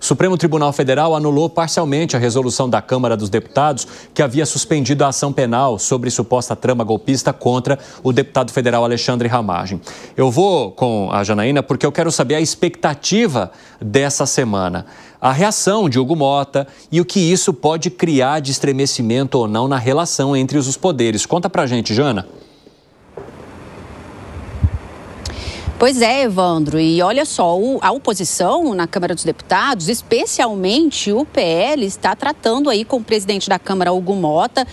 Supremo Tribunal Federal anulou parcialmente a resolução da Câmara dos Deputados que havia suspendido a ação penal sobre suposta trama golpista contra o deputado federal Alexandre Ramagem. Eu vou com a Janaína porque eu quero saber a expectativa dessa semana, a reação de Hugo Motta e o que isso pode criar de estremecimento ou não na relação entre os poderes. Conta pra gente, Jana. Pois é, Evandro, e olha só, a oposição na Câmara dos Deputados, especialmente o PL, está tratando aí com o presidente da Câmara, Hugo Motta,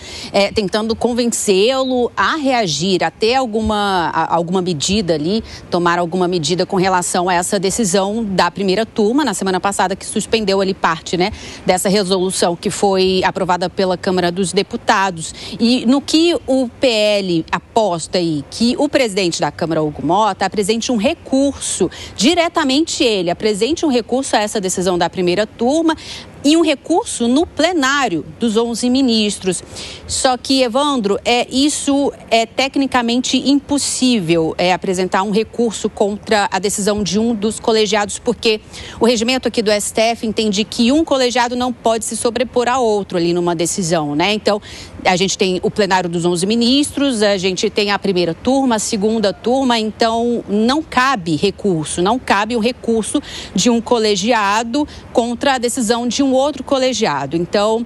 tentando convencê-lo a reagir, a ter alguma medida ali, tomar alguma medida com relação a essa decisão da primeira turma, na semana passada, que suspendeu ali parte, né, dessa resolução que foi aprovada pela Câmara dos Deputados. E no que o PL aposta aí, que o presidente da Câmara, Hugo Motta, apresente um recurso, diretamente ele apresente um recurso a essa decisão da primeira turma e um recurso no plenário dos 11 ministros. Só que, Evandro, isso é tecnicamente impossível apresentar um recurso contra a decisão de um dos colegiados, porque o regimento aqui do STF entende que um colegiado não pode se sobrepor a outro ali numa decisão, né? Então, a gente tem o plenário dos 11 ministros, a gente tem a primeira turma, a segunda turma, então não cabe recurso, não cabe um recurso de um colegiado contra a decisão de um outro colegiado. Então,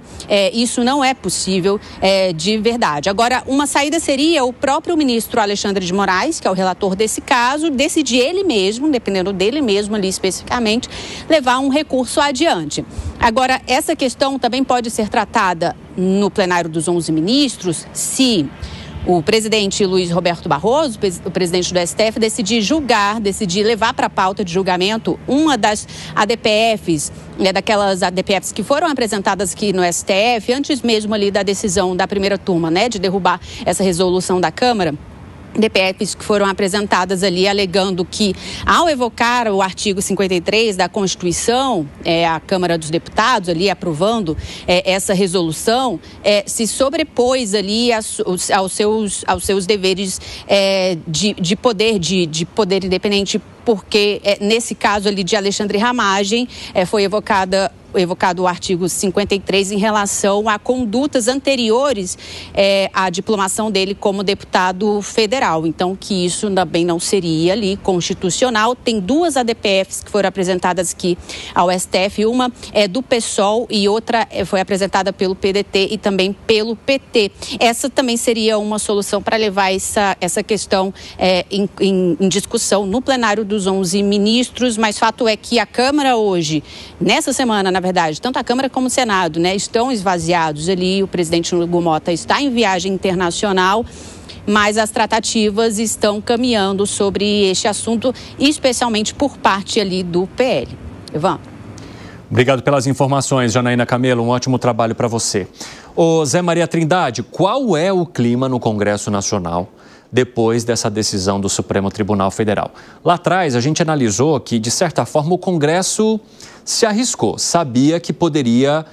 isso não é possível de verdade. Agora, uma saída seria o próprio ministro Alexandre de Moraes, que é o relator desse caso, decidir ele mesmo, dependendo dele mesmo ali especificamente, levar um recurso adiante. Agora, essa questão também pode ser tratada no plenário dos 11 ministros se o presidente Luiz Roberto Barroso, o presidente do STF, decidir levar para a pauta de julgamento uma das ADPFs, daquelas ADPFs que foram apresentadas aqui no STF, antes mesmo ali da decisão da primeira turma, né, de derrubar essa resolução da Câmara. DPFs que foram apresentadas ali alegando que, ao evocar o artigo 53 da Constituição, a Câmara dos Deputados ali aprovando essa resolução, se sobrepôs ali aos seus deveres de poder independente, porque nesse caso ali de Alexandre Ramagem foi evocado o artigo 53 em relação a condutas anteriores à diplomação dele como deputado federal. Então, que isso também não seria ali constitucional. Tem duas ADPFs que foram apresentadas aqui ao STF. Uma é do PSOL e outra foi apresentada pelo PDT e também pelo PT. Essa também seria uma solução para levar essa questão em discussão no plenário dos 11 ministros, mas fato é que a Câmara hoje, nessa semana, na verdade, tanto a Câmara como o Senado, né, estão esvaziados ali. O presidente Hugo Motta está em viagem internacional, mas as tratativas estão caminhando sobre este assunto, especialmente por parte ali do PL. Evandro. Obrigado pelas informações, Janaína Camelo. Um ótimo trabalho para você. Ô Zé Maria Trindade, qual é o clima no Congresso Nacional depois dessa decisão do Supremo Tribunal Federal? Lá atrás, a gente analisou que, de certa forma, o Congresso se arriscou, sabia que poderia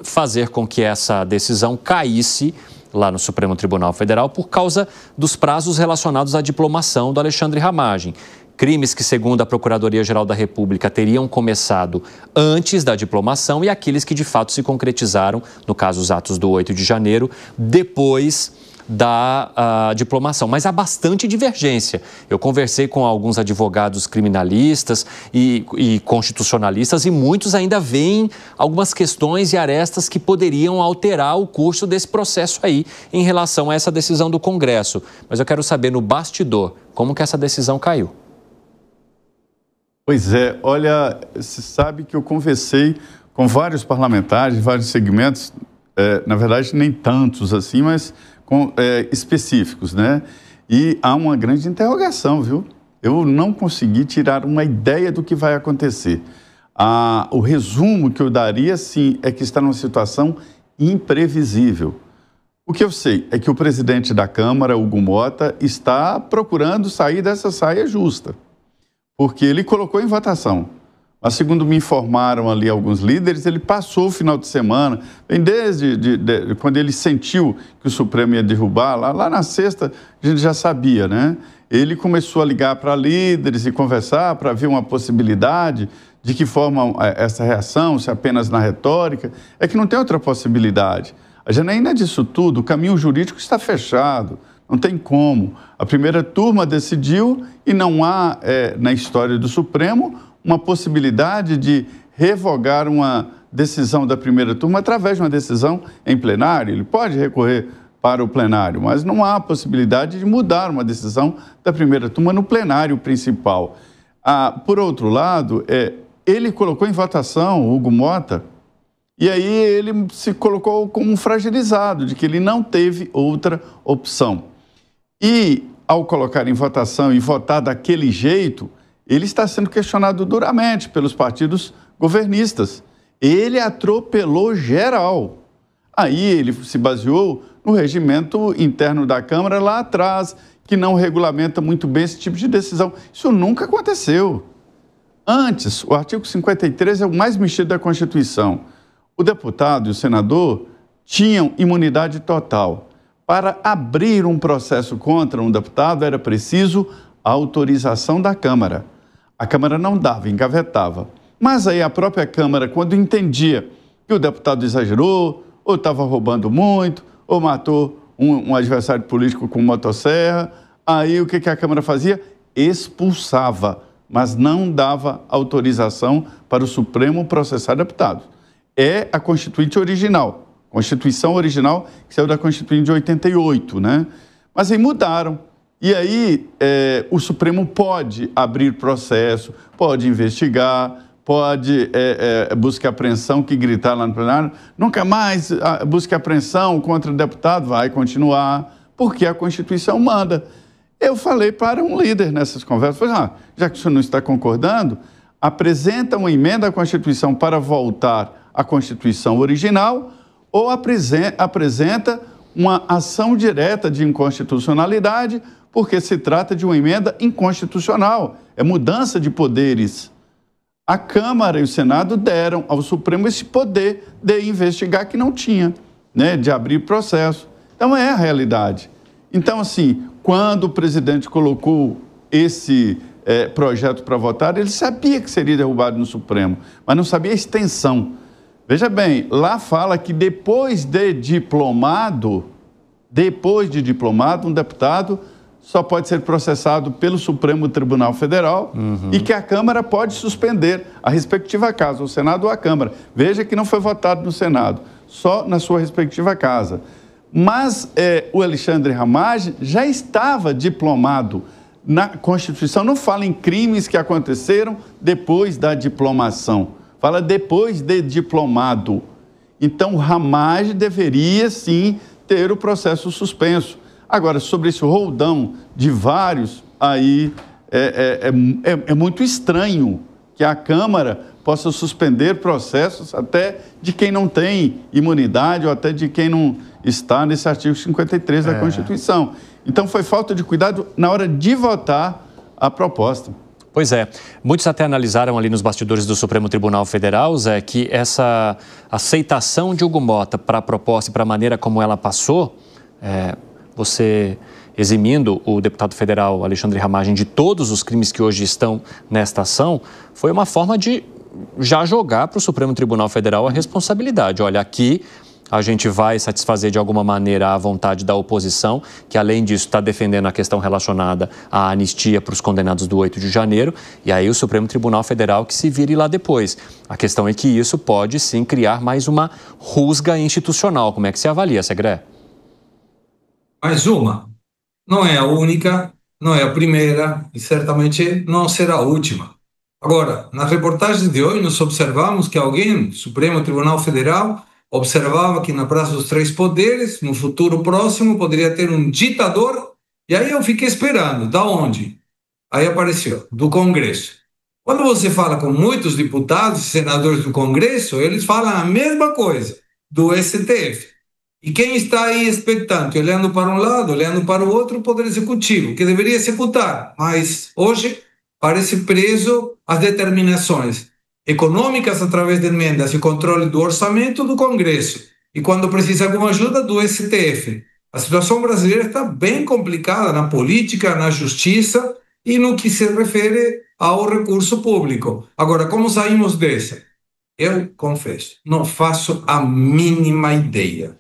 fazer com que essa decisão caísse lá no Supremo Tribunal Federal por causa dos prazos relacionados à diplomação do Alexandre Ramagem. Crimes que, segundo a Procuradoria-Geral da República, teriam começado antes da diplomação e aqueles que, de fato, se concretizaram, no caso, os atos do 8 de janeiro, depois da diplomação. Mas há bastante divergência. Eu conversei com alguns advogados criminalistas e constitucionalistas e muitos ainda veem algumas questões e arestas que poderiam alterar o curso desse processo aí em relação a essa decisão do Congresso. Mas eu quero saber, no bastidor, como que essa decisão caiu. Pois é, olha, você sabe que eu conversei com vários parlamentares, vários segmentos, na verdade nem tantos assim, mas específicos, né? E há uma grande interrogação, viu? Eu não consegui tirar uma ideia do que vai acontecer. O resumo que eu daria, sim, é que está numa situação imprevisível. O que eu sei é que o presidente da Câmara, Hugo Motta, está procurando sair dessa saia justa, porque ele colocou em votação. Mas, segundo me informaram ali alguns líderes, ele passou o final de semana, desde quando ele sentiu que o Supremo ia derrubar, lá na sexta, a gente já sabia, né? Ele começou a ligar para líderes e conversar para ver uma possibilidade de que forma essa reação, se apenas na retórica, é que não tem outra possibilidade. A Janaína disso tudo, o caminho jurídico está fechado, não tem como. A primeira turma decidiu e não há, na história do Supremo, uma possibilidade de revogar uma decisão da primeira turma através de uma decisão em plenário. Ele pode recorrer para o plenário, mas não há possibilidade de mudar uma decisão da primeira turma no plenário principal. Por outro lado, ele colocou em votação o Hugo Mota, e aí ele se colocou como fragilizado, de que ele não teve outra opção. E, ao colocar em votação e votar daquele jeito, ele está sendo questionado duramente pelos partidos governistas. Ele atropelou geral. Aí ele se baseou no regimento interno da Câmara lá atrás, que não regulamenta muito bem esse tipo de decisão. Isso nunca aconteceu. Antes, o artigo 53 é o mais mexido da Constituição. O deputado e o senador tinham imunidade total. Para abrir um processo contra um deputado, era preciso a autorização da Câmara. A Câmara não dava, engavetava. Mas aí a própria Câmara, quando entendia que o deputado exagerou, ou estava roubando muito, ou matou um adversário político com motosserra, aí o que a Câmara fazia? Expulsava, mas não dava autorização para o Supremo processar deputados. É a Constituinte original, Constituição original que saiu da Constituinte de 88, né? Mas aí mudaram. E aí o Supremo pode abrir processo, pode investigar, pode buscar apreensão, que gritar lá no plenário, nunca mais busque apreensão contra o deputado, vai continuar, porque a Constituição manda. Eu falei para um líder nessas conversas, falei, já que o senhor não está concordando, apresenta uma emenda à Constituição para voltar à Constituição original ou apresenta uma ação direta de inconstitucionalidade, porque se trata de uma emenda inconstitucional, é mudança de poderes. A Câmara e o Senado deram ao Supremo esse poder de investigar que não tinha, né, de abrir processo. Então é a realidade. Então, assim, quando o presidente colocou esse projeto para votar, ele sabia que seria derrubado no Supremo, mas não sabia a extensão. Veja bem, lá fala que depois de diplomado, um deputado só pode ser processado pelo Supremo Tribunal Federal e que a Câmara pode suspender a respectiva casa, o Senado ou a Câmara. Veja que não foi votado no Senado, só na sua respectiva casa. Mas o Alexandre Ramagem já estava diplomado. Na Constituição não fala em crimes que aconteceram depois da diplomação, fala depois de diplomado. Então, o Ramagem deveria, sim, ter o processo suspenso. Agora, sobre esse roldão de vários, aí é muito estranho que a Câmara possa suspender processos até de quem não tem imunidade ou até de quem não está nesse artigo 53 da Constituição. Então, foi falta de cuidado na hora de votar a proposta. Pois é. Muitos até analisaram ali nos bastidores do Supremo Tribunal Federal, Zé, que essa aceitação de Hugo Mota para a proposta e para a maneira como ela passou, você eximindo o deputado federal Alexandre Ramagem de todos os crimes que hoje estão nesta ação, foi uma forma de já jogar para o Supremo Tribunal Federal a responsabilidade. Olha, aqui a gente vai satisfazer de alguma maneira a vontade da oposição, que além disso está defendendo a questão relacionada à anistia para os condenados do 8 de janeiro, e aí o Supremo Tribunal Federal que se vire lá depois. A questão é que isso pode sim criar mais uma rusga institucional. Como é que se avalia, Segré? Mais uma. Não é a única, não é a primeira e certamente não será a última. Agora, nas reportagens de hoje, nós observamos que alguém, do Supremo Tribunal Federal, observava que na Praça dos Três Poderes, no futuro próximo, poderia ter um ditador, e aí eu fiquei esperando. Da onde? Aí apareceu, do Congresso. Quando você fala com muitos deputados e senadores do Congresso, eles falam a mesma coisa, do STF. E quem está aí expectante, olhando para um lado, olhando para o outro, o Poder Executivo, que deveria executar, mas hoje parece preso às determinações econômicas através de emendas e controle do orçamento do Congresso. E quando precisa de alguma ajuda, do STF. A situação brasileira está bem complicada na política, na justiça e no que se refere ao recurso público. Agora, como saímos dessa? Eu confesso, não faço a mínima ideia.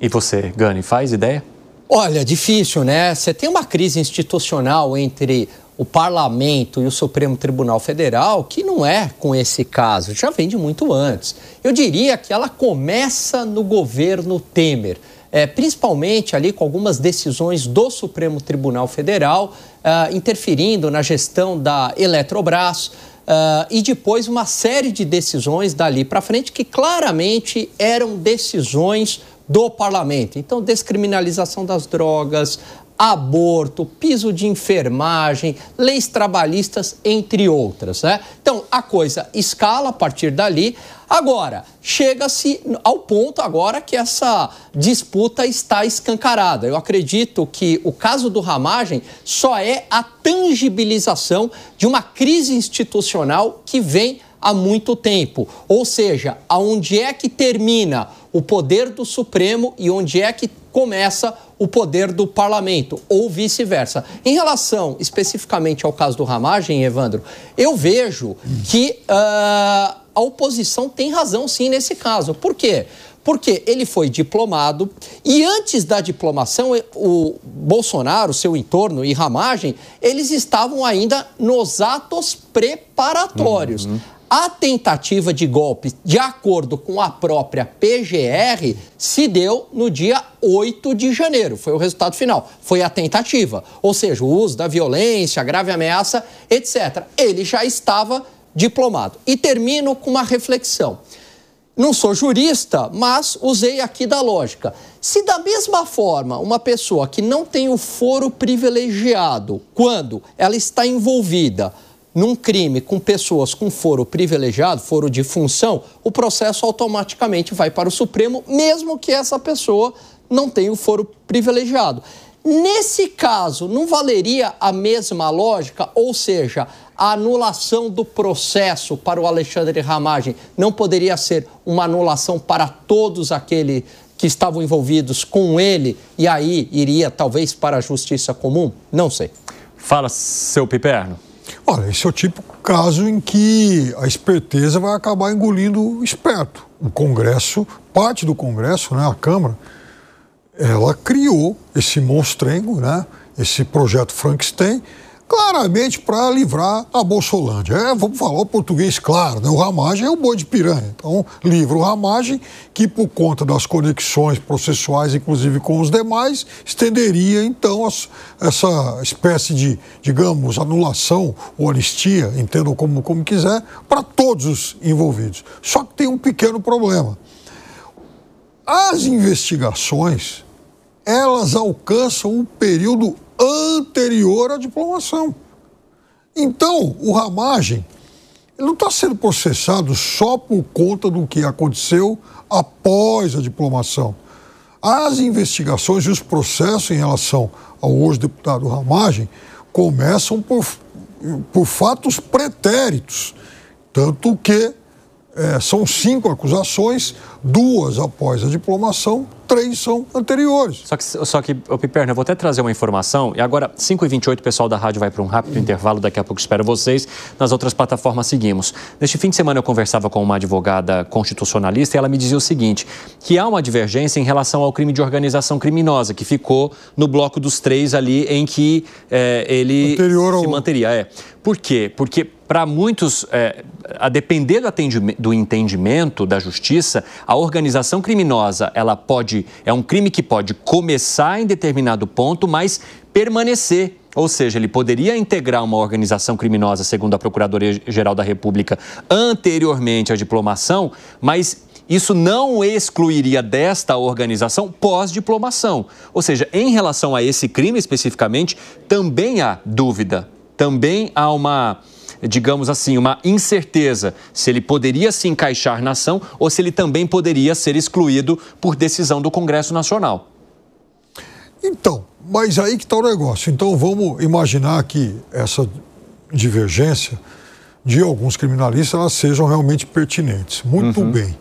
E você, Gani, faz ideia? Olha, difícil, né? Você tem uma crise institucional entre o Parlamento e o Supremo Tribunal Federal, que não é com esse caso, já vem de muito antes. Eu diria que ela começa no governo Temer, principalmente ali com algumas decisões do Supremo Tribunal Federal, interferindo na gestão da Eletrobras, e depois uma série de decisões dali para frente que claramente eram decisões do parlamento. Então, descriminalização das drogas, aborto, piso de enfermagem, leis trabalhistas, entre outras, né? Então, a coisa escala a partir dali. Agora, chega-se ao ponto agora que essa disputa está escancarada. Eu acredito que o caso do Ramagem só é a tangibilização de uma crise institucional que vem há muito tempo. Ou seja, aonde é que termina o poder do Supremo e onde é que começa o poder do parlamento, ou vice-versa. Em relação especificamente ao caso do Ramagem, Evandro, eu vejo que a oposição tem razão sim nesse caso. Por quê? Porque ele foi diplomado e antes da diplomação, o Bolsonaro, seu entorno e Ramagem, eles estavam ainda nos atos preparatórios. A tentativa de golpe, de acordo com a própria PGR, se deu no dia 8 de janeiro. Foi o resultado final. Foi a tentativa. Ou seja, o uso da violência, a grave ameaça, etc. Ele já estava diplomado. E termino com uma reflexão. Não sou jurista, mas usei aqui da lógica. Se da mesma forma uma pessoa que não tem o foro privilegiado, quando ela está envolvida num crime com pessoas com foro privilegiado, foro de função, o processo automaticamente vai para o Supremo, mesmo que essa pessoa não tenha o foro privilegiado. Nesse caso, não valeria a mesma lógica? Ou seja, a anulação do processo para o Alexandre Ramagem não poderia ser uma anulação para todos aqueles que estavam envolvidos com ele e aí iria talvez para a justiça comum? Não sei. Fala, seu Piperno. Olha, esse é o típico caso em que a esperteza vai acabar engolindo o esperto. O Congresso, parte do Congresso, né, a Câmara, ela criou esse monstrengo, né, esse projeto Frankenstein, claramente para livrar a Bolsolândia. Vamos falar o português claro, né? O Ramagem é o boi de piranha. Então, livra o Ramagem, que por conta das conexões processuais, inclusive com os demais, estenderia, então, essa espécie de, digamos, anulação ou anistia, entendam como quiser, para todos os envolvidos. Só que tem um pequeno problema. As investigações, elas alcançam um período anterior à diplomação. Então, o Ramagem ele não está sendo processado só por conta do que aconteceu após a diplomação. As investigações e os processos em relação ao hoje deputado Ramagem começam por fatos pretéritos, tanto que são 5 acusações, 2 após a diplomação, 3 são anteriores. Só que Piperno, eu vou até trazer uma informação, e agora, 5h28, o pessoal da rádio vai para um rápido intervalo, daqui a pouco espero vocês, nas outras plataformas seguimos. Neste fim de semana eu conversava com uma advogada constitucionalista e ela me dizia o seguinte, que há uma divergência em relação ao crime de organização criminosa, que ficou no bloco dos 3 ali em que ele se manteria. Por quê? Porque para muitos, a depender do entendimento da justiça, a organização criminosa, é um crime que pode começar em determinado ponto, mas permanecer. Ou seja, ele poderia integrar uma organização criminosa, segundo a Procuradoria-Geral da República, anteriormente à diplomação, mas isso não excluiria desta organização pós-diplomação. Ou seja, em relação a esse crime especificamente, também há dúvida, também há uma, digamos assim, uma incerteza se ele poderia se encaixar na ação ou se ele também poderia ser excluído por decisão do Congresso Nacional. Então, mas aí que está o negócio. Então vamos imaginar que essa divergência de alguns criminalistas elas sejam realmente pertinentes. Muito bem.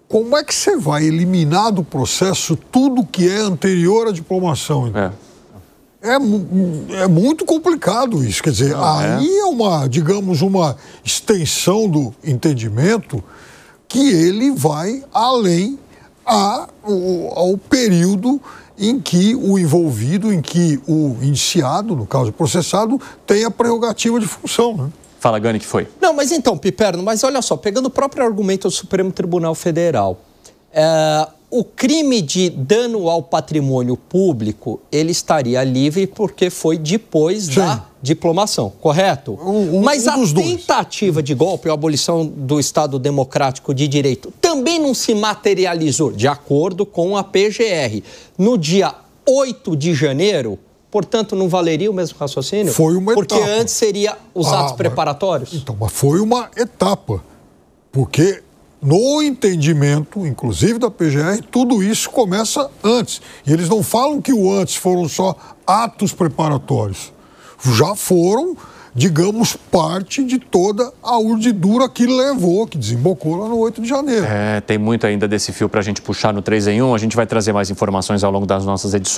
Como é que você vai eliminar do processo tudo que é anterior à diplomação? Então? é muito complicado isso. Quer dizer, aí é digamos, uma extensão do entendimento que ele vai além ao período em que o envolvido, em que o indiciado, no caso processado, tem a prerrogativa de função, né? Fala, Gani, que foi? Não, mas então, Piperno, mas olha só, pegando o próprio argumento do Supremo Tribunal Federal, o crime de dano ao patrimônio público, ele estaria livre porque foi depois da diplomação, correto? Mas a tentativa de golpe, a abolição do Estado Democrático de Direito, também não se materializou, de acordo com a PGR, no dia 8 de janeiro, portanto, não valeria o mesmo raciocínio? Foi uma etapa. Porque antes seria os atos preparatórios? Então, mas foi uma etapa, porque no entendimento, inclusive da PGR, tudo isso começa antes. E eles não falam que o antes foram só atos preparatórios. Já foram, digamos, parte de toda a urdidura que levou, que desembocou lá no 8 de janeiro. Tem muito ainda desse fio para a gente puxar no 3 em 1. A gente vai trazer mais informações ao longo das nossas edições.